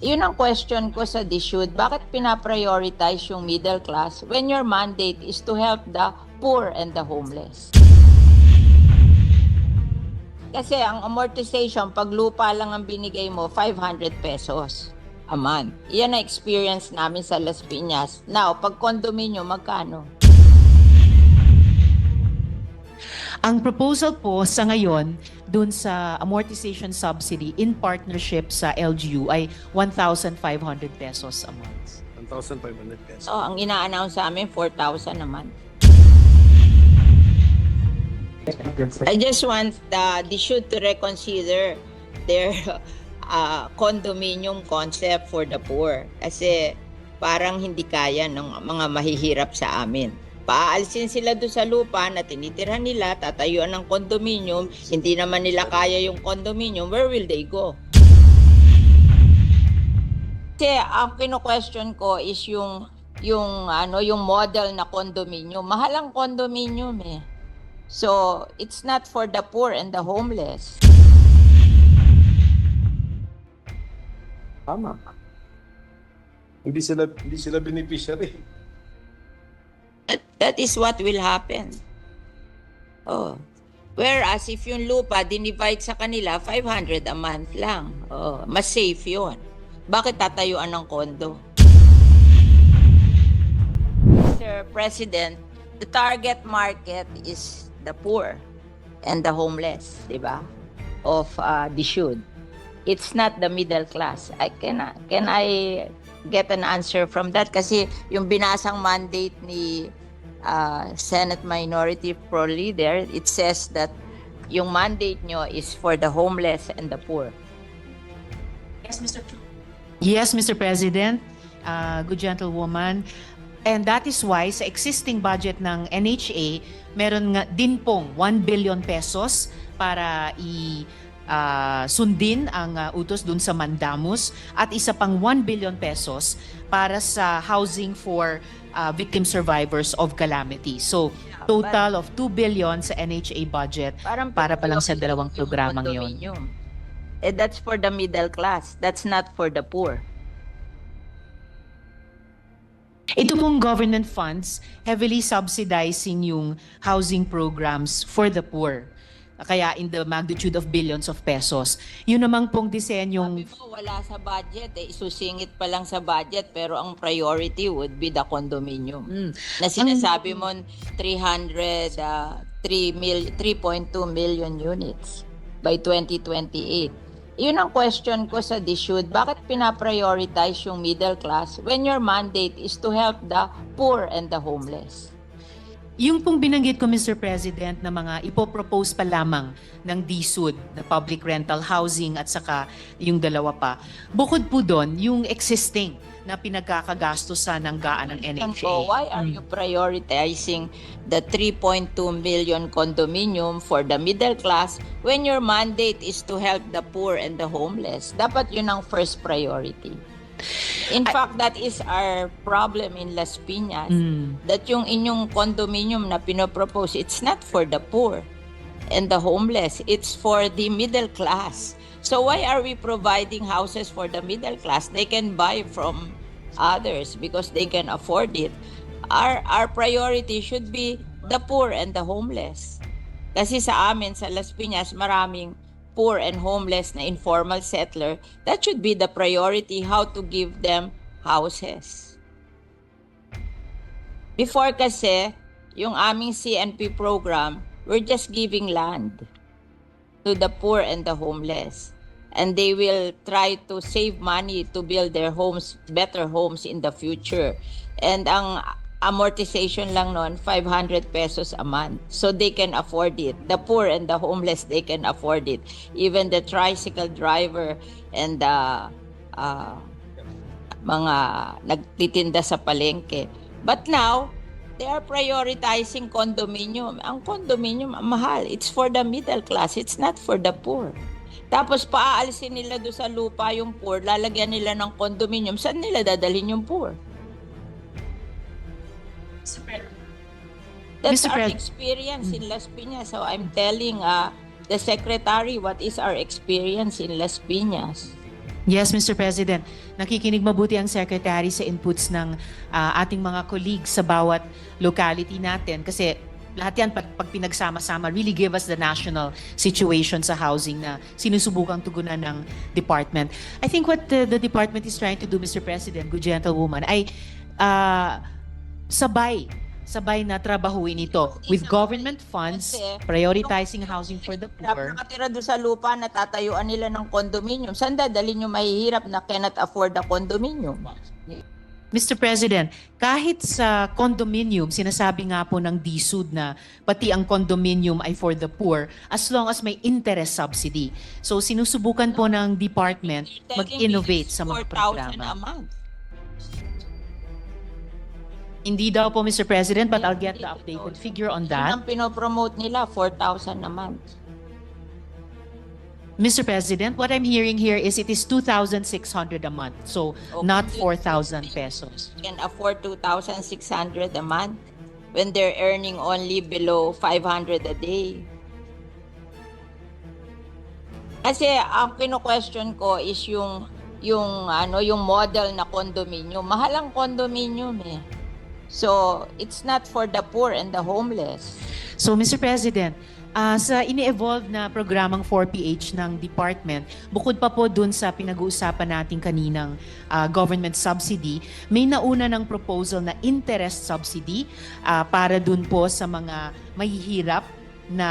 Yun ang question ko sa DSUD. Bakit pinaprioritize yung middle class when your mandate is to help the poor and the homeless? Kasi ang amortization, pag lupa lang ang binigay mo, 500 pesos a month. Yan ang experience namin sa Las Piñas. Now, pag condominium, magkano? Ang proposal po sa ngayon dun sa amortization subsidy in partnership sa LGU ay 1,500 pesos a month. 1,500 pesos. So, ang ina-announce sa amin, 4,000 a month. I just want the should to reconsider their condominium concept for the poor. Kasi parang hindi kaya ng mga mahihirap sa amin. Paalisin sila doon sa lupa na tinitirhan nila, tatayuan ng condominium, hindi naman nila kaya yung condominium, where will they go? Kasi ang kino-question ko is yung model na condominium. Mahal ang condominium eh. So, it's not for the poor and the homeless. Tama. Hindi sila beneficiary. That is what will happen. Oh. Whereas if yung lupa dinivide sa kanila 500 a month lang. Oh, mas safe 'yon. Bakit tatayuan ng kondo? Mr. President, the target market is the poor and the homeless, 'di ba? Of the should. It's not the middle class. Can I get an answer from that? Kasi yung binasang mandate ni Senate Minority Pro Leader, it says that yung mandate nyo is for the homeless and the poor. Yes, Mr. President, good gentlewoman. And that is why sa existing budget ng NHA, meron nga din pong 1 billion pesos para sundin ang utos dun sa Mandamus at isa pang 1 billion pesos para sa housing for victim survivors of calamity. So, total of 2 billion sa NHA budget para pa lang sa dalawang programang yon. That's for the middle class. That's not for the poor. Ito pong government funds heavily subsidizing yung housing programs for the poor. Kaya in the magnitude of billions of pesos. Yun namang pong disenyong... Sabi mo, wala sa budget. Isusingit pa lang sa budget pero ang priority would be the condominium. Na sinasabi mo 3.2 million units by 2028. Yun ang question ko sa DSUD. Bakit pinaprioritize yung middle class when your mandate is to help the poor and the homeless? Yung pong binanggit ko, Mr. President, na mga ipopropose pa lamang ng DSUD, na public rental housing at saka yung dalawa pa. Bukod po doon, yung existing na pinagkakagastusan ng gaan ng NHA. So why are you prioritizing the 3.2 million condominium for the middle class when your mandate is to help the poor and the homeless? Dapat yun ang first priority. In fact, that is our problem in Las Piñas. That yung inyong condominium na pinopropose, it's not for the poor and the homeless. It's for the middle class. So why are we providing houses for the middle class? They can buy from others because they can afford it. Our priority should be the poor and the homeless. Kasi sa amin, sa Las Piñas, maraming poor and homeless na informal settler. That should be the priority, how to give them houses. Before kasi, yung aming CNP program, we're just giving land to the poor and the homeless. And they will try to save money to build their homes, better homes in the future. And ang amortization lang nun, 500 pesos a month. So they can afford it. The poor and the homeless, they can afford it. Even the tricycle driver and the mga nagtitinda sa palengke. But now, they are prioritizing condominium. Ang condominium, mahal. It's for the middle class. It's not for the poor. Tapos paaalisin nila doon sa lupa yung poor, lalagyan nila ng condominium. Saan nila dadalhin yung poor? That's our experience in Las Piñas. So I'm telling the secretary what is our experience in Las Piñas. Yes, Mr. President. Nakikinig mabuti ang Secretary sa inputs ng ating mga colleagues sa bawat locality natin kasi lahat yan pag pinagsama-sama really give us the national situation sa housing na sinusubukang tugunan ng department. I think what the department is trying to do, Mr. President, good gentlewoman, ay sabay na trabahuin ito with government funds, prioritizing housing for the poor. Nakatira doon sa lupa na tatayuan nila ng condominium. Saan dadalhin yung mahihirap na cannot afford the condominium? Mr. President, kahit sa condominium, sinasabi nga po ng DSUD na pati ang condominium ay for the poor as long as may interest subsidy. So sinusubukan po ng department mag-innovate sa mga 4,000 a programa. month. Hindi daw po, Mr. President, but I'll get the updated figure on Yun that. ang pinopromote nila, 4,000 a month. Mr. President, what I'm hearing here is it is 2,600 a month, so not 4,000 pesos. Can afford 2,600 a month when they're earning only below 500 a day. Kasi ang kino-question ko is yung model na condominium. Mahal ang condominium eh. So, it's not for the poor and the homeless. So, Mr. President, sa ini-evolve na programang 4PH ng department, bukod pa po dun sa pinag-uusapan natin kaninang government subsidy, may nauna ng proposal na interest subsidy para dun po sa mga mahihirap na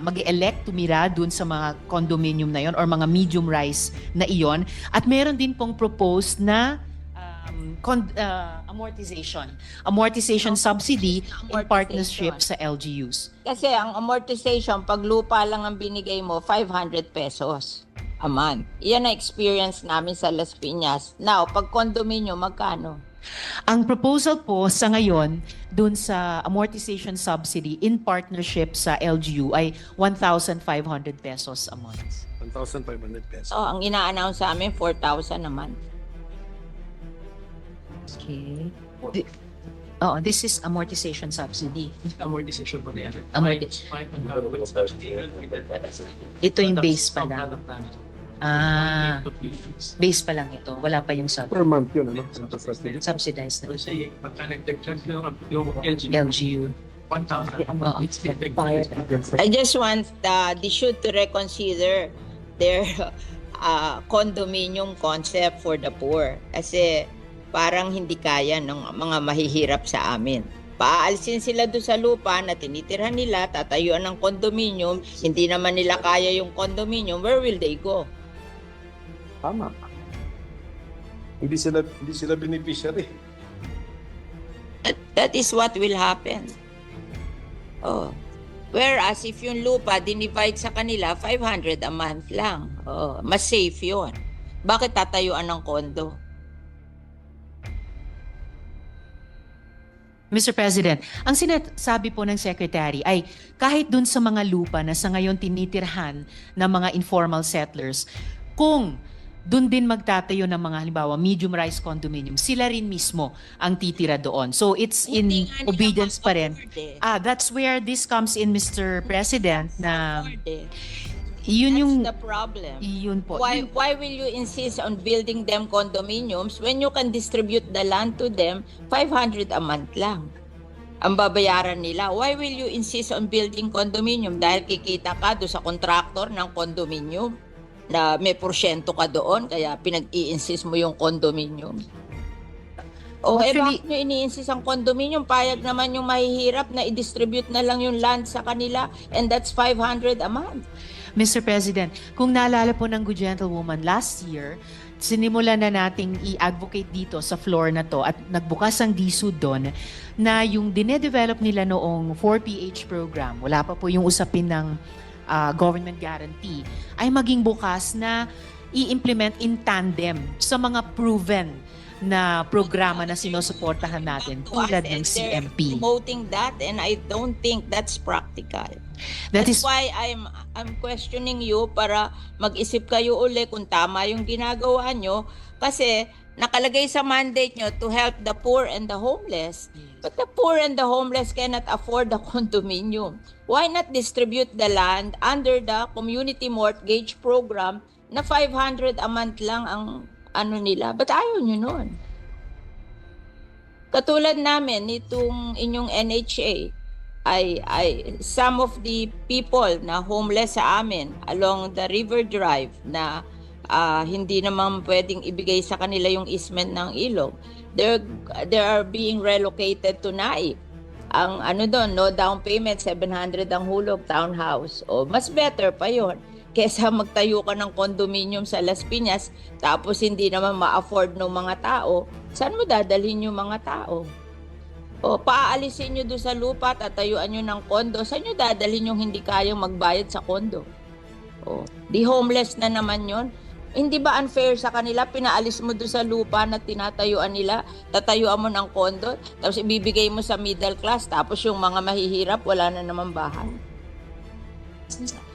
mag-elect tumira dun sa mga condominium na yon or mga medium rise na iyon. At meron din pong proposed na amortization subsidy in partnership sa LGUs. Kasi ang amortization, pag lupa lang ang binigay mo, 500 pesos a month. Iyan na experience namin sa Las Piñas. Now, pag condominium, magkano? Ang proposal po sa ngayon dun sa amortization subsidy in partnership sa LGU ay 1,500 pesos a month. 1,500 pesos. So, ang ina-announce sa amin, 4,000 a month. Okay. This is amortization subsidy. Amortization po na yan. Ito yung base pa lang. Base pa lang ito. Wala pa yung Per month yun, ano? subsidized na. Kasi pagka nag-check yung LGU. 1,000. I just want the should to reconsider their condominium concept for the poor. Kasi parang hindi kaya ng mga mahihirap sa amin. Paalisin sila doon sa lupa na tinitirhan nila, tatayuan ng condominium, hindi naman nila kaya yung condominium, where will they go? Tama. Hindi sila beneficiary. That is what will happen. Oh. Whereas if yung lupa dinivide sa kanila, 500 a month lang. Oh, mas safe yun. Bakit tatayuan ng condo? Mr. President, ang sinasabi po ng Secretary ay kahit dun sa mga lupa na sa ngayon tinitirhan ng mga informal settlers, kung dun din magtatayo ng mga halimbawa medium-rise condominium, sila rin mismo ang titira doon. So it's in Hindi nga nila obedience pa rin. ma-afford That's where this comes in, Mr. President, na eh. yun yung That's the problem. yun po. Why will you insist on building them condominiums when you can distribute the land to them 500 a month lang? Ang babayaran nila. Why will you insist on building condominium? Dahil kikita ka doon sa contractor ng condominium na may porsyento ka doon kaya pinag-i-insist mo yung condominium. O Actually, bakit nyo ini-insist ang condominium? Payag naman yung mahihirap na i-distribute na lang yung land sa kanila and that's 500 a month. Mr. President, kung naalala po ng good gentlewoman, last year, sinimulan na nating i-advocate dito sa floor na to at nagbukas ang DSUD doon na yung dinedevelop nila noong 4PH program, wala pa po yung usapin ng government guarantee, ay maging bukas na i-implement in tandem sa mga proven na programa na sinusuportahan natin tulad ng CMP. Promoting that and I don't think that's practical. That's why I'm questioning you para mag-isip kayo uli kung tama yung ginagawa nyo kasi nakalagay sa mandate nyo to help the poor and the homeless. But the poor and the homeless cannot afford the condominium. Why not distribute the land under the community mortgage program na 500 a month lang ang ano nila. Ba't ayaw nyo nun? Katulad namin, itong inyong NHA, ay some of the people na homeless sa amin along the River Drive na hindi naman pwedeng ibigay sa kanila yung easement ng ilog, they are being relocated to Naik. Ang ano doon, no down payment, 700 ang hulog, townhouse. O mas better pa yon kesa magtayo ka ng condominium sa Las Piñas tapos hindi naman ma-afford ng mga tao. Saan mo dadalhin yung mga tao? O paaalisin nyo doon sa lupa, tatayuan nyo ng kondo, saan nyo dadalhin yung hindi kayang magbayad sa kondo? O, di homeless na naman yon. Hindi ba unfair sa kanila? Pinaalis mo doon sa lupa na tinatayuan nila, tatayuan mo ng kondo, tapos ibibigay mo sa middle class, tapos yung mga mahihirap, wala na naman bahay.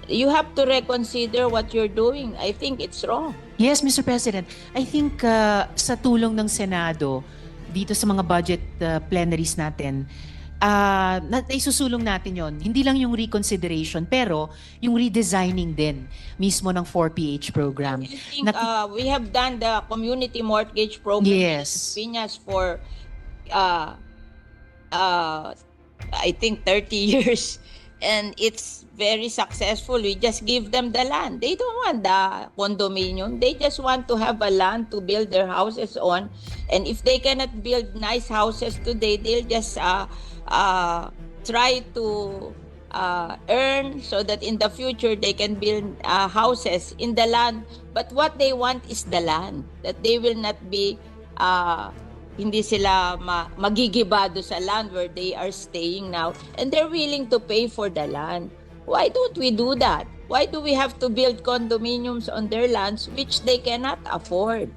You have to reconsider what you're doing. I think it's wrong. Yes, Mr. President. I think sa tulong ng Senado, dito sa mga budget plenaries natin, naisusulong natin yon. Hindi lang yung reconsideration, pero yung redesigning din mismo ng 4PH program. I think we have done the community mortgage program in Yes. Piñas for I think 30 years. And it's very successful. We just give them the land. They don't want the condominium. They just want to have a land to build their houses on. And if they cannot build nice houses today, they'll just try to earn so that in the future they can build houses in the land. But what they want is the land. That they will not be hindi sila magigibado sa land where they are staying now, and they're willing to pay for the land. Why don't we do that? Why do we have to build condominiums on their lands which they cannot afford?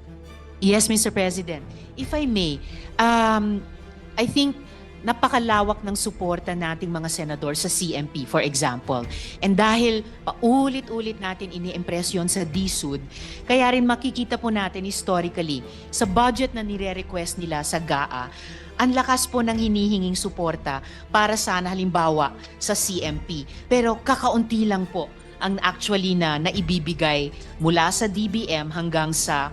Yes, Mr. President. If I may, I think napakalawak ng suporta nating mga senador sa CMP, for example. And dahil paulit-ulit natin ini-impress yun sa DSUD, kaya rin makikita po natin historically sa budget na nire-request nila sa GAA, ang lakas po ng hinihinging suporta para sana halimbawa sa CMP. Pero kakaunti lang po ang actually na naibibigay mula sa DBM hanggang sa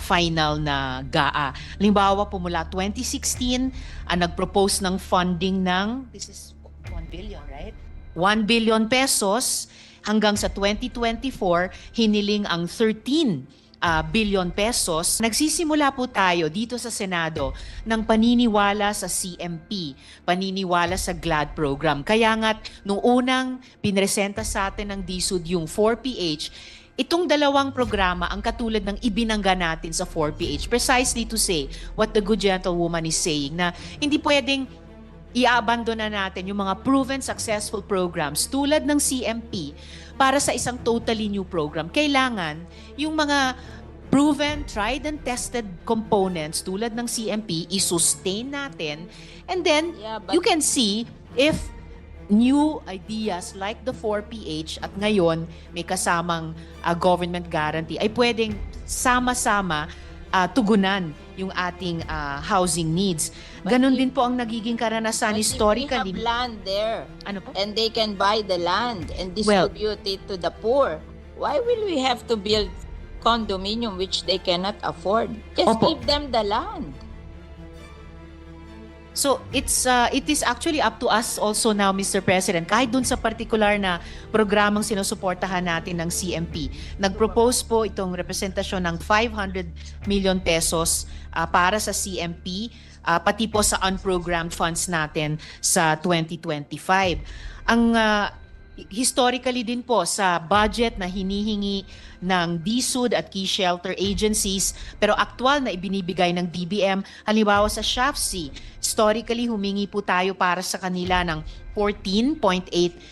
final na GAA. Halimbawa po mula 2016, nag-propose ng funding ng, this is 1 billion, right? 1 billion pesos. Hanggang sa 2024, hiniling ang 13 billion pesos. Nagsisimula po tayo dito sa Senado ng paniniwala sa CMP, paniniwala sa GLAD program. Kaya nga't nung unang pinresenta sa atin ng DSUD yung 4PH, itong dalawang programa ang katulad ng ibinangga natin sa 4PH, precisely to say what the good gentlewoman is saying, na hindi pwedeng iaabandona natin yung mga proven successful programs tulad ng CMP para sa isang totally new program. Kailangan yung mga proven, tried and tested components tulad ng CMP, i-sustain natin, and then you can see if new ideas like the 4PH at ngayon may kasamang government guarantee ay pwedeng sama-sama tugunan yung ating housing needs. Ganon din po ang nagiging karanasan historically. But if we have land there, Ano po? and they can buy the land and Well, distribute it to the poor, why will we have to build condominium which they cannot afford? Just Opo. give them the land. So it is actually up to us also now, Mr. President, kahit dun sa particular na programang sinusuportahan natin ng CMP. Nag-propose po itong representasyon ng 500 million pesos para sa CMP, pati po sa unprogrammed funds natin sa 2025. Ang historically din po sa budget na hinihingi ng DSUD at key shelter agencies pero aktual na ibinibigay ng DBM, halimbawa sa SHAFC, historically humingi po tayo para sa kanila ng 14.8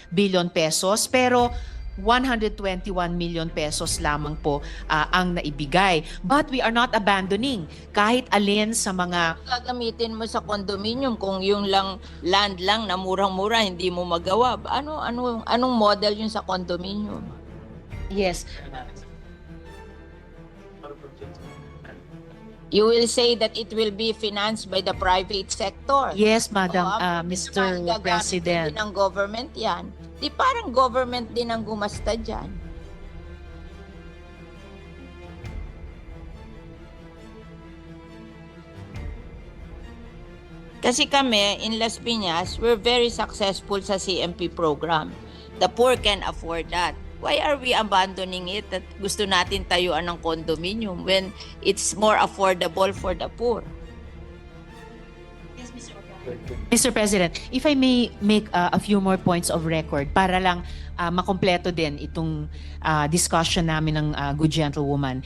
billion pesos pero 121 million pesos lamang po ang naibigay. But we are not abandoning kahit alin sa mga Gagamitin mo sa condominium kung yung land lang na murang-mura hindi mo magawa. Anong model yun sa condominium? yes. You will say that it will be financed by the private sector. Yes, Madam Hindi Mr. naman gagamitin President. din ng government yan. Di parang government din ang gumasta dyan. Kasi kami, in Las Piñas, we're very successful sa CMP program. The poor can afford that. Why are we abandoning it at gusto natin tayuan ng condominium when it's more affordable for the poor? Mr. President, if I may make a few more points of record para lang makompleto din itong discussion namin ng good gentlewoman.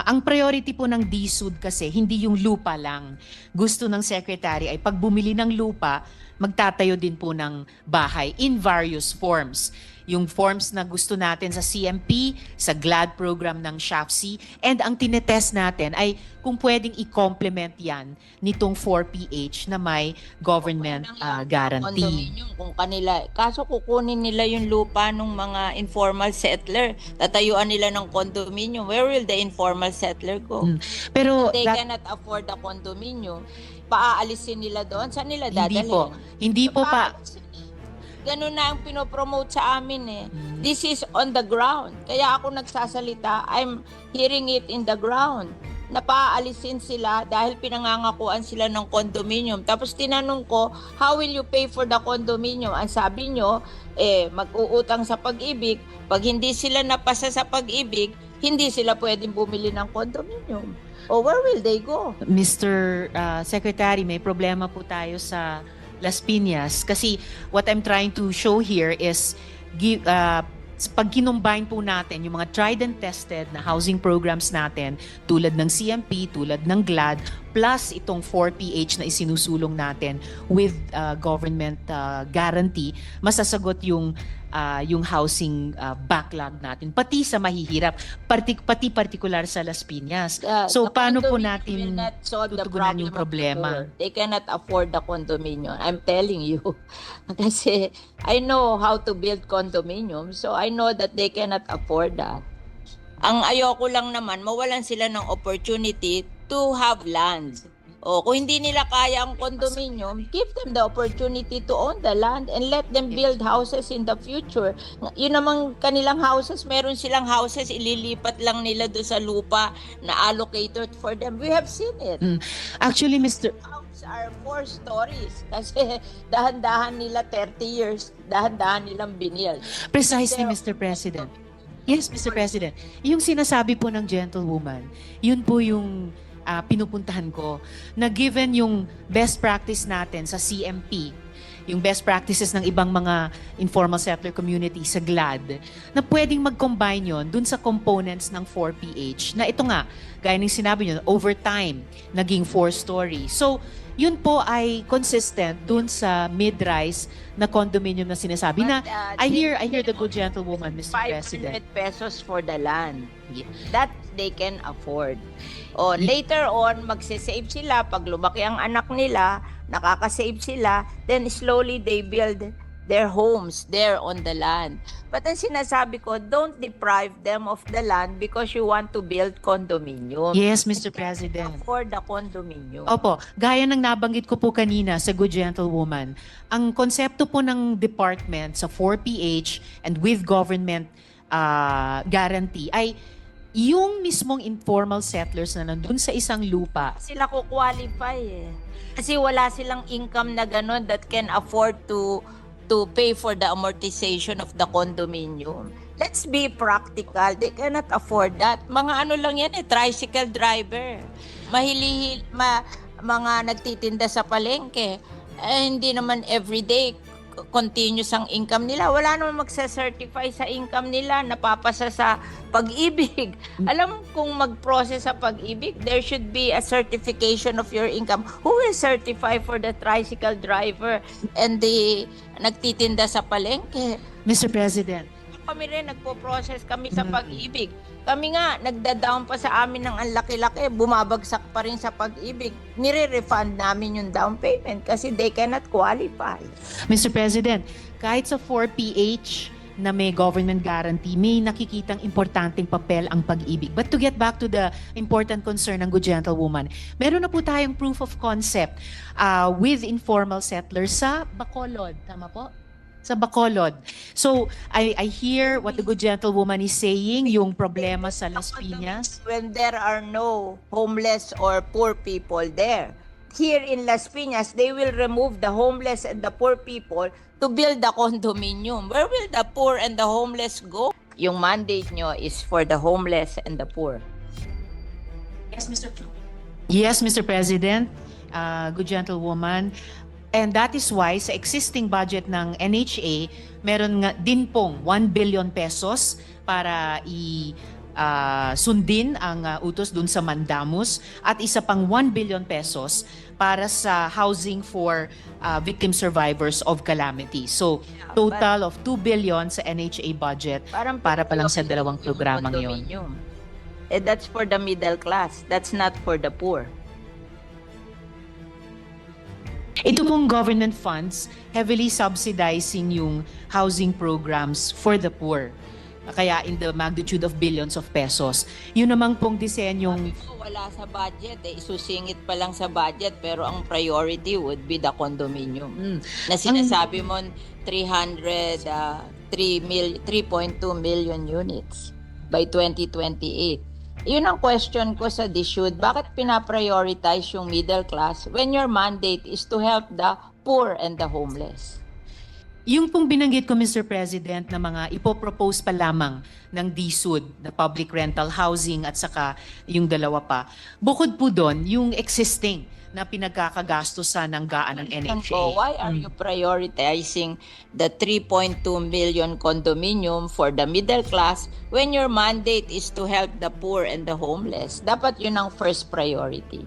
Ang priority po ng DSUD kasi hindi yung lupa lang. Gusto ng Secretary ay pag bumili ng lupa, magtatayo din po ng bahay in various forms. Yung forms na gusto natin sa CMP, sa GLAD program ng SHAFC, and ang tinetest natin ay kung pwedeng i-complement yan nitong 4PH na may government guarantee. Condominium kung kanila. Kaso kukunin nila yung lupa ng mga informal settler. Tatayuan nila ng condominium. Where will the informal settler go? Pero They cannot afford the condominium. Paaalisin nila doon. Saan nila dadalhin? Hindi po pa. Ganun na ang pinopromote sa amin eh. This is on the ground. Kaya ako nagsasalita, I'm hearing it in the ground. Napaalisin sila dahil pinangangakuan sila ng condominium. Tapos tinanong ko, how will you pay for the condominium? Ang sabi nyo, mag-uutang sa Pag-ibig. Pag hindi sila napasa sa Pag-ibig, hindi sila pwedeng bumili ng condominium. O where will they go? Mr. Secretary, may problema po tayo sa Las Piñas kasi what I'm trying to show here is pag kinumbine po natin yung mga tried and tested na housing programs natin tulad ng CMP, tulad ng GLAD, plus itong 4PH na isinusulong natin with government guarantee, masasagot yung housing backlog natin, pati sa mahihirap, pati partikular sa Las Piñas. So, The paano po condominium will natin not solve the tutugunan yung problem of the problema? poor. They cannot afford the condominium. I'm telling you. Kasi I know how to build condominium, so I know that they cannot afford that. Ang ayoko lang naman, mawalan sila ng opportunity to have land. O kung hindi nila kaya ang condominium, give them the opportunity to own the land and let them build houses in the future. Yun namang kanilang houses, meron silang houses, ililipat lang nila doon sa lupa na allocated for them. We have seen it. Actually, Mr. Houses are 4 stories kasi dahan-dahan nila 30 years, dahan-dahan nilang binil. Precisely, Mr. President. Yes, Mr. President. Yung sinasabi po ng gentlewoman, yun po yung pinupuntahan ko, na given yung best practice natin sa CMP, yung best practices ng ibang mga informal settler community sa GLAD, na pwedeng mag-combine yon dun sa components ng 4PH, na ito nga, gaya ng sinabi nyo, over time, naging 4-story. So, yun po ay consistent dun sa mid-rise na condominium na sinasabi na I hear the good gentlewoman, Mr. 500 President. pesos for the land. That they can afford. O later on, magsisave sila. Pag lumaki ang anak nila, nakakasave sila, then slowly they build their homes there on the land. But ang sinasabi ko, don't deprive them of the land because you want to build condominium. Yes, Mr. President. For the condominium. Opo, gaya ng nabanggit ko po kanina sa Good Gentlewoman, ang konsepto po ng department sa 4PH and with government guarantee ay yung mismong informal settlers na nandun sa isang lupa. Sila ko qualify eh. Kasi wala silang income na gano'n that can afford to pay for the amortization of the condominium. Let's be practical. They cannot afford that. Mga ano lang yan tricycle driver. Mga nagtitinda sa palengke. Hindi naman everyday continuous ang income nila. Wala naman magsa-certify sa income nila, napapasa sa Pag-ibig. Alam kung mag-process sa Pag-ibig, there should be a certification of your income. Who will certify for the tricycle driver and the nagtitinda sa palengke? Mr. President. Kami rin, nagpo-process kami sa Pag-ibig. Kami nga, nagda-down pa sa amin ng ang laki-laki, bumabagsak pa rin sa Pag-ibig. Nire-refund namin yung down payment kasi they cannot qualify. Mr. President, kahit sa 4PH na may government guarantee, may nakikitang importanteng papel ang Pag-ibig. But to get back to the important concern ng good gentlewoman, meron na po tayong proof of concept with informal settlers sa Bacolod. Tama po? Sa Bacolod. So, I hear what the good gentlewoman is saying, yung problema sa Las Piñas. When there are no homeless or poor people there, here in Las Piñas, they will remove the homeless and the poor people to build the condominium. Where will the poor and the homeless go? Yung mandate nyo is for the homeless and the poor. Yes, Mr. President, good gentlewoman. And that is why sa existing budget ng NHA, meron nga din pong 1 billion pesos para sundin ang utos dun sa Mandamus at isa pang 1 billion pesos para sa housing for victim survivors of calamity. So, total of 2 billion sa NHA budget para pa lang sa dalawang programang yon. Condominium. Eh, that's for the middle class. That's not for the poor. Ito pong government funds heavily subsidizing yung housing programs for the poor. Kaya in the magnitude of billions of pesos. Yun namang pong disenyong Wala sa budget. Isusingit pa lang sa budget pero ang priority would be the condominium. Na sinasabi mo 3.2 million units by 2028. Yun ang question ko sa DSUD. Bakit pinaprioritize yung middle class when your mandate is to help the poor and the homeless? yung pong binanggit ko, Mr. President, na mga ipopropose pa lamang ng DSUD, na public rental housing at saka yung dalawa pa. Bukod po doon, yung existing na pinagkakagastusan ng gaan ng NHA. Why are you prioritizing the 3.2 million condominium for the middle class when your mandate is to help the poor and the homeless? Dapat yun ang first priority.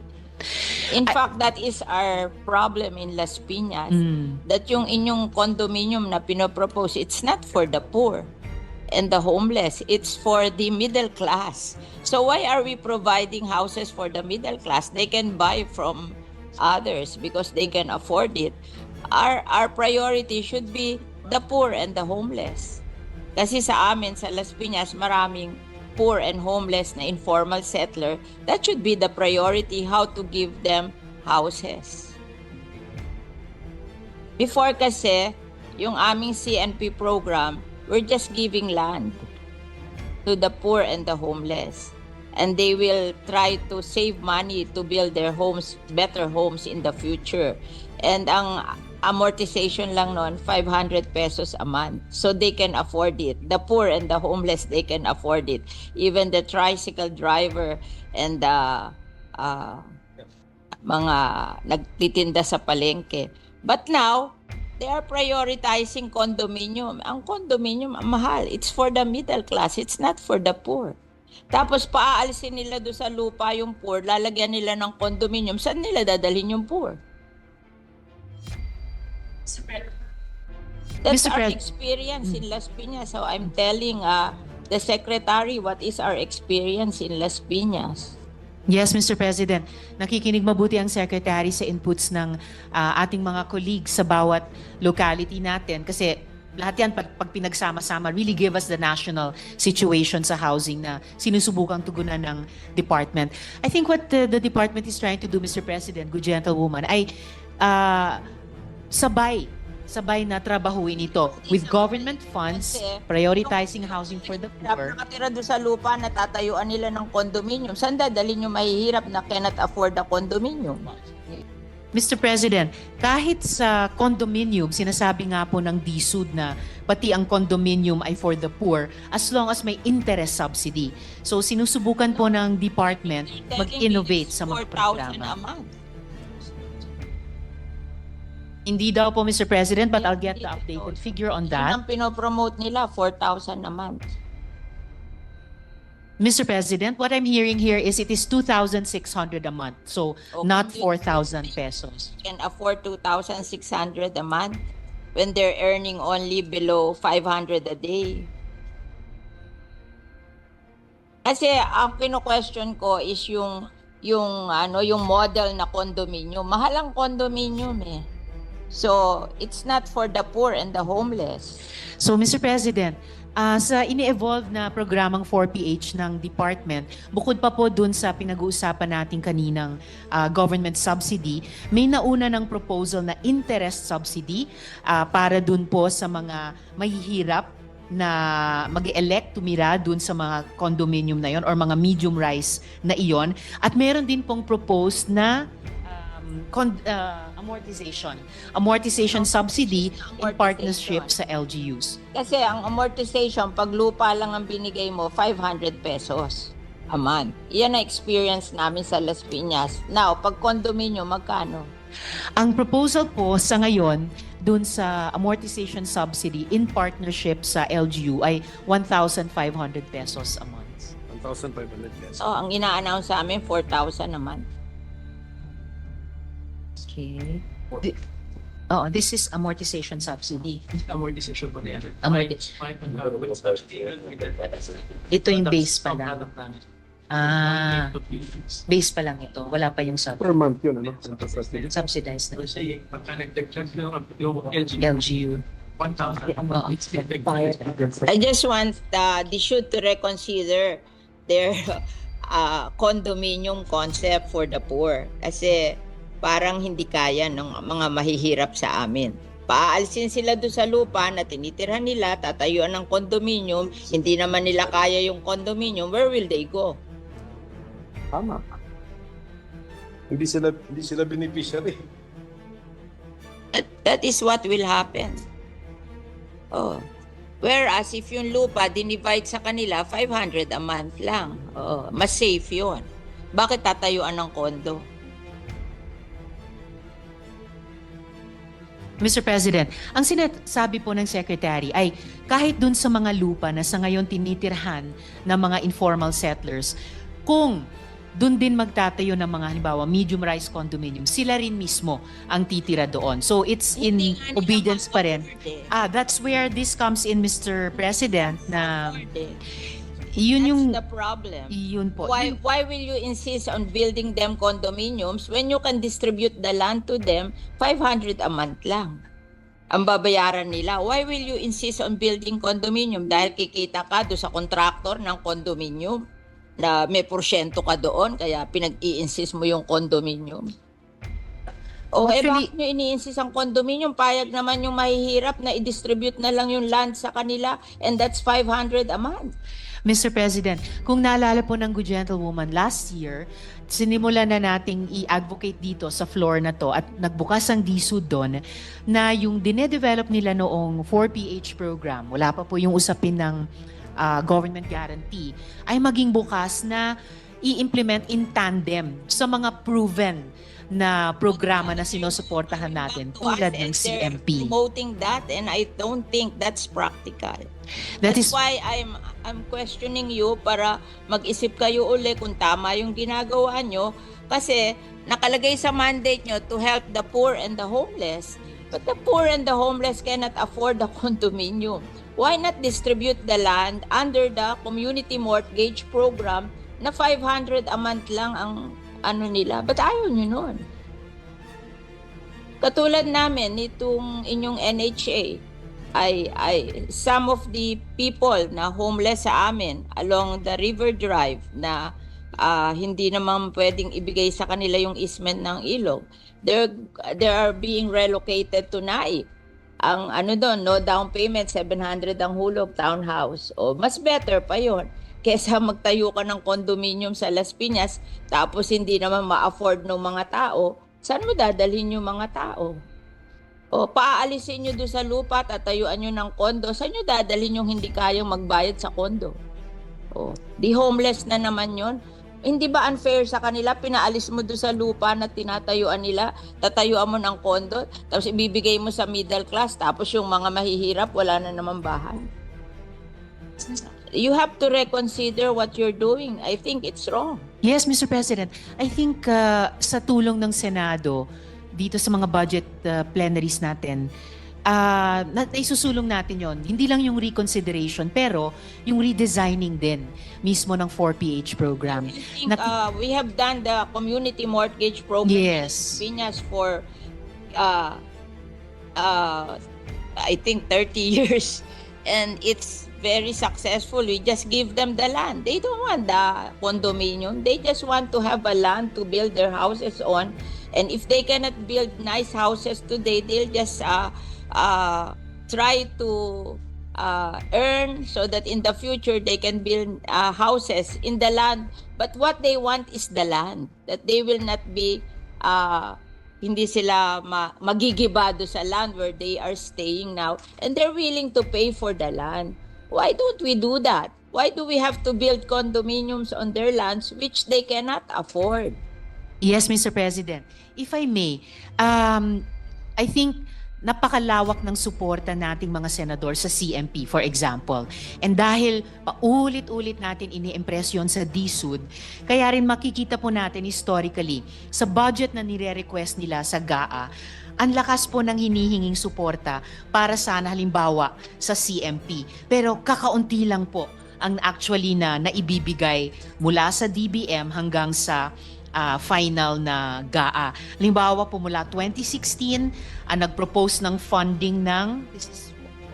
In fact, that is our problem in Las Piñas. That yung inyong condominium na pinopropose, it's not for the poor and the homeless. It's for the middle class. So why are we providing houses for the middle class? They can buy from others because they can afford it. Our priority should be the poor and the homeless. Kasi sa amin, sa Las Piñas, maraming poor and homeless na informal settler. That should be the priority, how to give them houses. Before kasi, yung aming CNP program, we're just giving land to the poor and the homeless. And they will try to save money to build their homes, better homes in the future. And ang amortization lang noon, 500 pesos a month. So they can afford it. The poor and the homeless, they can afford it. Even the tricycle driver and the mga nagtitinda sa palengke. But now, they are prioritizing condominium. Ang condominium, mahal. It's for the middle class. It's not for the poor. Tapos paaalisin nila doon sa lupa yung poor, lalagyan nila ng condominium. Saan nila dadalhin yung poor? That's Mr. our Pres- experience in Las Piñas. So I'm telling the secretary what is our experience in Las Piñas. Yes, Mr. President. Nakikinig mabuti ang Secretary sa inputs ng ating mga colleagues sa bawat locality natin kasi lahat yan pag pinagsama-sama really give us the national situation sa housing na sinusubukang tugunan ng department. I think what the department is trying to do, Mr. President, good gentlewoman, ay sabay na trabahuin ito with government funds, prioritizing housing for the poor. Nakatira doon sa lupa, natatayuan nila ng condominium. Saan dadalhin yung mahihirap na cannot afford the condominium? Mr. President, kahit sa condominium, sinasabi nga po ng DSUD na pati ang condominium ay for the poor as long as may interest subsidy. So sinusubukan po ng department mag-innovate sa mga 4,000 programa. a month. Hindi daw po, Mr. President, but I'll get the updated figure on Yun that. ang pinopromote nila, 4,000 a month. Mr. President, what I'm hearing here is it is 2,600 a month. So not 4,000 pesos. Can afford 2,600 a month when they're earning only below 500 a day. Kasi ang kino-question ko is yung model na condominium. Mahal ang condominium eh. So, it's not for the poor and the homeless. So, Mr. President, sa ini-evolve na programang 4PH ng department, bukod pa po dun sa pinag-uusapan natin kaninang government subsidy, may nauna ng proposal na interest subsidy para dun po sa mga mahihirap na mag-elect tumira dun sa mga condominium na yon or mga medium rise na iyon. At meron din pong proposed na amortization subsidy in partnership Amortization. sa LGUs. Kasi ang amortization, pag lupa lang ang binigay mo, 500 pesos a month. Yan ang experience namin sa Las Piñas. Now, pag condominium, magkano? Ang proposal po sa ngayon dun sa amortization subsidy in partnership sa LGU ay 1,500 pesos a month. 1,500 pesos. So, ang ina-announce sa amin, 4,000 a month. Okay. This is amortization subsidy. Amortization mo na yan. Ito yung base pa lang. Base pa lang ito. Wala pa yung Per month yun, ano? subsidized na Kasi pagka nag-check yung LGU. 1,000. I just want the should to reconsider their condominium concept for the poor. Kasi parang hindi kaya ng mga mahihirap sa amin. Paalisin sila doon sa lupa na tinitirhan nila, tatayuan ng condominium, hindi naman nila kaya yung condominium, where will they go? Tama. Hindi sila beneficiary. That is what will happen. Oh. Whereas if yung lupa dinivide sa kanila 500 a month lang. Oh, mas safe 'yon. Bakit tatayuan ng kondo? Mr. President, ang sinasabi po ng Secretary ay kahit dun sa mga lupa na sa ngayon tinitirhan ng mga informal settlers, kung dun din magtatayo ng mga halimbawa medium-rise condominium, sila rin mismo ang titira doon. So it's in Hindi nga nila obedience pa rin. ma-afford eh. That's where this comes in, Mr. President, na yun That's yung the problem. yun po. Why will you insist on building them condominiums when you can distribute the land to them 500 a month lang? Ang babayaran nila. Why will you insist on building condominium? Dahil kikita ka doon sa contractor ng condominium na may porsyento ka doon, kaya pinag-i-insist mo yung condominium. O Actually, bakit nyo ini-insist ang condominium? Payag naman yung mahihirap na i-distribute na lang yung land sa kanila, and that's 500 a month. Mr. President, kung naalala po ng Good Gentlewoman last year, sinimulan na nating i-advocate dito sa floor na to at nagbukas ang DSUD doon na yung dinedevelop nila noong 4PH program, wala pa po yung usapin ng government guarantee, ay maging bukas na i-implement in tandem sa mga proven na programa na sinusuportahan natin tulad ng They're CMP. promoting that, and I don't think that's practical. That That's is why I'm questioning you para mag-isip kayo uli kung tama yung ginagawa nyo, kasi nakalagay sa mandate nyo to help the poor and the homeless. But the poor and the homeless cannot afford the condominium. Why not distribute the land under the community mortgage program na 500 a month lang ang ano nila? Ba't ayaw nyo nun? Katulad namin, itong inyong NHA, ay some of the people na homeless sa amin along the River Drive na hindi naman pwedeng ibigay sa kanila yung easement ng ilog, they are being relocated to Naik. Ang ano doon, no down payment, 700 ang hulog, townhouse. O mas better pa yon kesa magtayo ka ng condominium sa Las Piñas tapos hindi naman ma-afford ng mga tao. Saan mo dadalhin yung mga tao? O paaalisin nyo doon sa lupa, tatayuan nyo ng kondo, saan nyo dadalhin yung hindi kayang magbayad sa kondo? O, di homeless na naman yon. Hindi ba unfair sa kanila? Pinaalis mo doon sa lupa na tinatayuan nila, tatayuan mo ng kondo, tapos ibibigay mo sa middle class, tapos yung mga mahihirap, wala na naman bahay. You have to reconsider what you're doing. I think it's wrong. Yes, Mr. President. I think sa tulong ng Senado dito sa mga budget plenaries natin, isusulong natin yon. Hindi lang yung reconsideration, pero yung redesigning din mismo ng 4PH program. I think we have done the community mortgage program Yes. in Piñas for I think 30 years, and it's very successful. We just give them the land. They don't want the condominium. They just want to have a land to build their houses on. And if they cannot build nice houses today, they'll just try to earn so that in the future they can build houses in the land. But what they want is the land, that they will not be hindi sila magigibado sa land where they are staying now, and they're willing to pay for the land. Why don't we do that? Why do we have to build condominiums on their lands which they cannot afford? Yes, Mr. President. If I may, I think napakalawak ng suporta nating mga senador sa CMP, for example. And dahil paulit-ulit natin ini-impress yun sa DSUD, kaya rin makikita po natin historically sa budget na nire-request nila sa GAA, ang lakas po ng hinihinging suporta para sana halimbawa sa CMP. Pero kakaunti lang po ang actually na naibibigay mula sa DBM hanggang sa final na GAA. Halimbawa po mula 2016, nag-propose ng funding ng, this is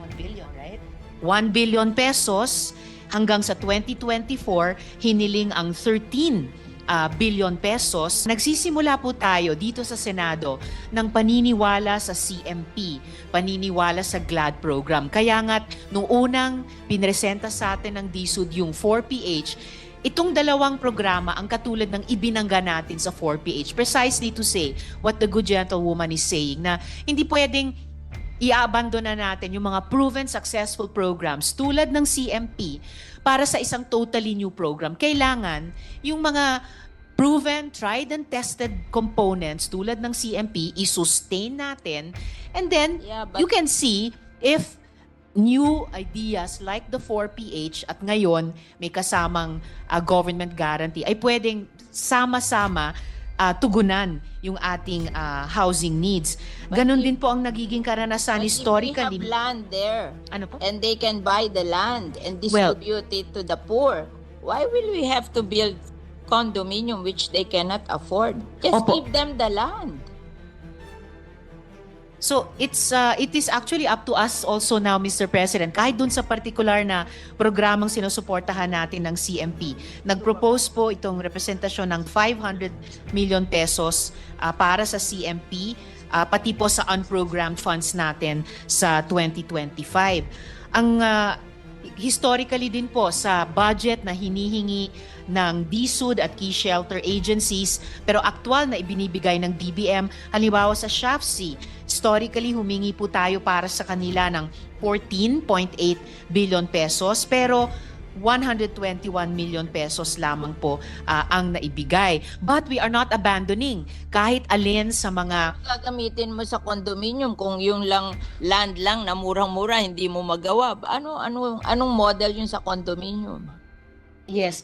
1 billion, right? 1 billion pesos hanggang sa 2024, hiniling ang 13 billion pesos. Nagsisimula po tayo dito sa Senado ng paniniwala sa CMP, paniniwala sa GLAD program. Kaya nga't nung unang pinresenta sa atin ng DSUD yung 4PH, itong dalawang programa ang katulad ng ibinangga natin sa 4PH precisely to say what the good gentlewoman is saying, na hindi pwedeng i-abandona natin yung mga proven successful programs tulad ng CMP para sa isang totally new program. Kailangan yung mga proven, tried and tested components tulad ng CMP i-sustain natin, and then you can see if new ideas like the 4PH at ngayon may kasamang government guarantee ay pwedeng sama-sama tugunan yung ating housing needs. Ganon din po ang nagiging karanasan historically. But if we have land there, Ano po? and they can buy the land and distribute it to the poor, why will we have to build condominium which they cannot afford? Just Opo. give them the land. So it is actually up to us also now, Mr. President, kahit dun sa particular na programang sinusuportahan natin ng CMP. Nag-propose po itong representasyon ng 500 million pesos para sa CMP, pati po sa unprogrammed funds natin sa 2025. Ang historically din po sa budget na hinihingi ng DSUD at key shelter agencies pero aktual na ibinibigay ng DBM, halimbawa sa SHAFC, historically humingi po tayo para sa kanila ng 14.8 billion pesos pero 121 million pesos lamang po ang naibigay. But we are not abandoning kahit alin sa mga Gagamitin mo sa condominium kung yung land lang na murang-mura hindi mo magawa. Anong model yun sa condominium? yes.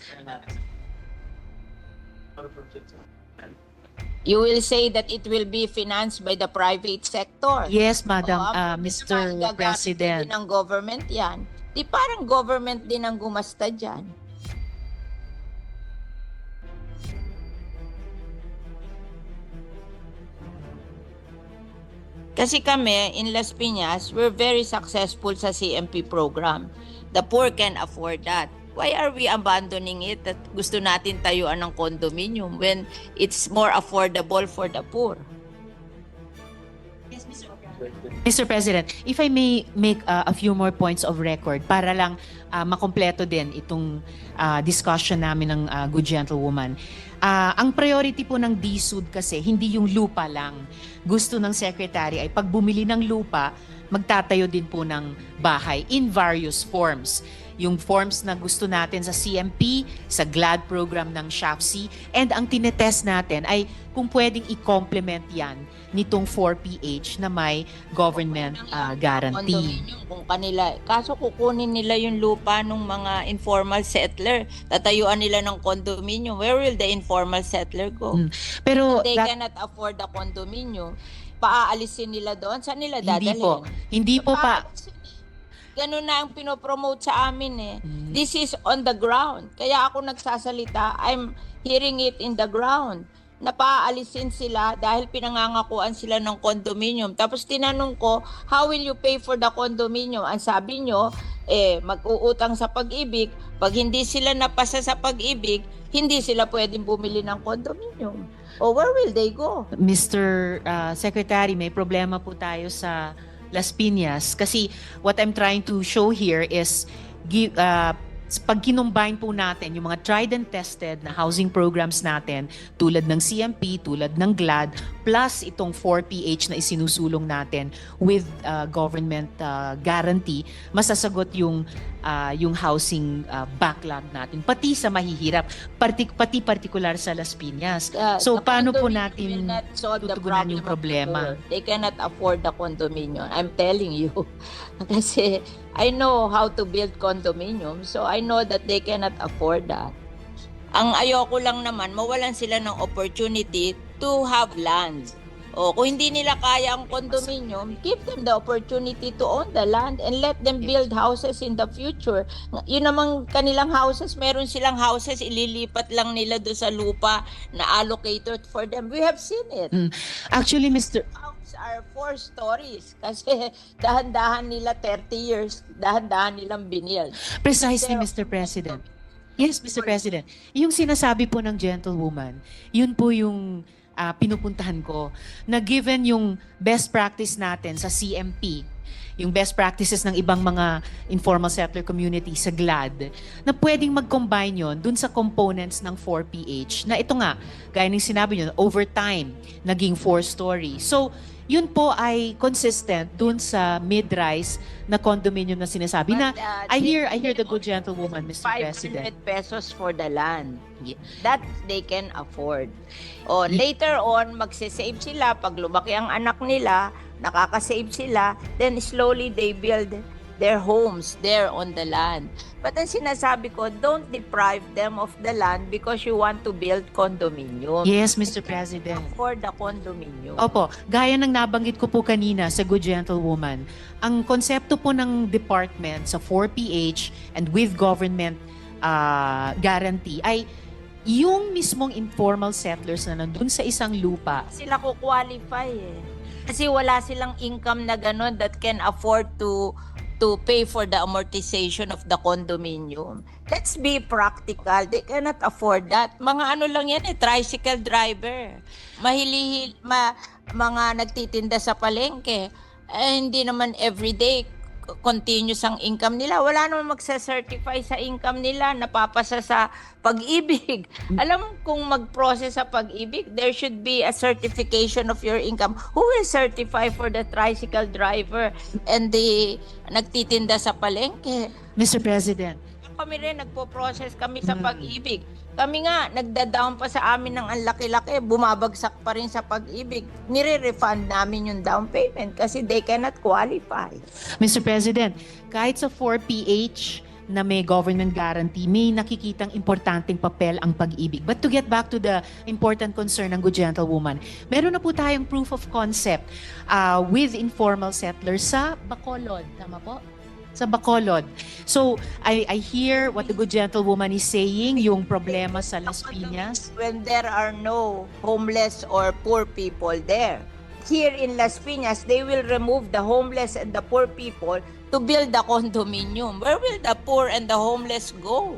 You will say that it will be financed by the private sector. Yes, Madam Mr. Mr. President. Din ng government yan. Di parang government din ang gumasta dyan. Kasi kami, in Las Piñas, we're very successful sa CMP program. The poor can afford that. Why are we abandoning it at gusto natin tayuan ng condominium when it's more affordable for the poor? Mr. President, if I may make a few more points of record para lang makompleto din itong discussion namin ng good gentlewoman. Ang priority po ng DSUD kasi hindi yung lupa lang. Gusto ng Secretary ay pag bumili ng lupa, magtatayo din po ng bahay in various forms. Yung forms na gusto natin sa CMP, sa GLAD program ng SHAFC, and ang tinetest natin ay kung pwedeng i-complement yan nitong 4PH na may government guarantee. Condominium kung kanila. Kaso kukunin nila yung lupa ng mga informal settler. Tatayuan nila ng condominium. Where will the informal settler go? Pero They cannot afford the condominium. Paaalisin nila doon. Saan nila dadalhin? Hindi po pa. Ganun na ang pinopromote sa amin eh. This is on the ground. Kaya ako nagsasalita, I'm hearing it in the ground. Napaalisin sila dahil pinangangakuan sila ng condominium. Tapos tinanong ko, how will you pay for the condominium? Ang sabi nyo, mag-uutang sa Pag-ibig. Pag hindi sila napasa sa Pag-ibig, hindi sila pwedeng bumili ng condominium. O where will they go? Mr. Secretary, may problema po tayo sa Las Piñas kasi what I'm trying to show here is pag kinumbine po natin yung mga tried and tested na housing programs natin tulad ng CMP, tulad ng GLAD, plus itong 4PH na isinusulong natin with government guarantee, masasagot yung housing backlog natin, pati sa mahihirap, pati particular sa Las Piñas. So The paano po condominium will natin not solve the tutugunan yung problem of the problema? poor. They cannot afford the condominium. I'm telling you. Kasi I know how to build condominium, so I know that they cannot afford that. Ang ayoko lang naman, mawalan sila ng opportunity to have land. O kung hindi nila kaya ang condominium, give them the opportunity to own the land and let them build houses in the future. Yun namang kanilang houses, meron silang houses, ililipat lang nila doon sa lupa na allocated for them. We have seen it. Actually, Mr. House are 4 stories kasi dahan-dahan nila 30 years, dahan-dahan nilang binild. Precisely, Pero- Mr. President. Yes, Mr. President. Yung sinasabi po ng gentlewoman, yun po yung pinupuntahan ko, na given yung best practice natin sa CMP, yung best practices ng ibang mga informal settler community sa GLAD, na pwedeng mag-combine yon dun sa components ng 4PH, na ito nga, gaya ng sinabi nyo, over time, naging 4-story. So, yun po ay consistent dun sa mid-rise na condominium na sinasabi na, But, I hear the good gentlewoman, Mr. 500 President. pesos for the land. That they can afford. O later on, magsisave sila. Pag lumaki ang anak nila, nakakasave sila, then slowly they build their homes there on the land. But ang sinasabi ko, don't deprive them of the land because you want to build condominium. Yes, Mr. President. For the condominium. Opo, gaya ng nabanggit ko po kanina sa Good Gentlewoman, ang konsepto po ng department sa 4PH and with government guarantee ay yung mismong informal settlers na nandun sa isang lupa. Sila ko qualify eh. Kasi wala silang income na gano'n that can afford to pay for the amortization of the condominium. Let's be practical. They cannot afford that. Mga ano lang yan eh, tricycle driver. Mga nagtitinda sa palengke. Eh, hindi naman everyday continuous ang income nila. Wala naman magsa-certify sa income nila, napapasa sa pag-ibig. Alam mo, kung mag-process sa pag-ibig, there should be a certification of your income. Who will certify for the tricycle driver and the nagtitinda sa palengke? Mr. President, Kami rin, nagpo-process kami sa pag-ibig. Kami nga, nagda-down pa sa amin ng ang laki-laki, bumabagsak pa rin sa pag-ibig. Nire-refund namin yung down payment kasi they cannot qualify. Mr. President, kahit sa 4PH na may government guarantee, may nakikitang importanteng papel ang pag-ibig. But to get back to the important concern ng Good Gentlewoman, meron na po tayong proof of concept with informal settlers sa Bacolod. Tama po? Sa Bacolod. So, I hear what the Good Gentlewoman is saying, yung problema sa Las Piñas. When there are no homeless or poor people there. Here in Las Piñas, they will remove the homeless and the poor people to build the condominium. Where will the poor and the homeless go?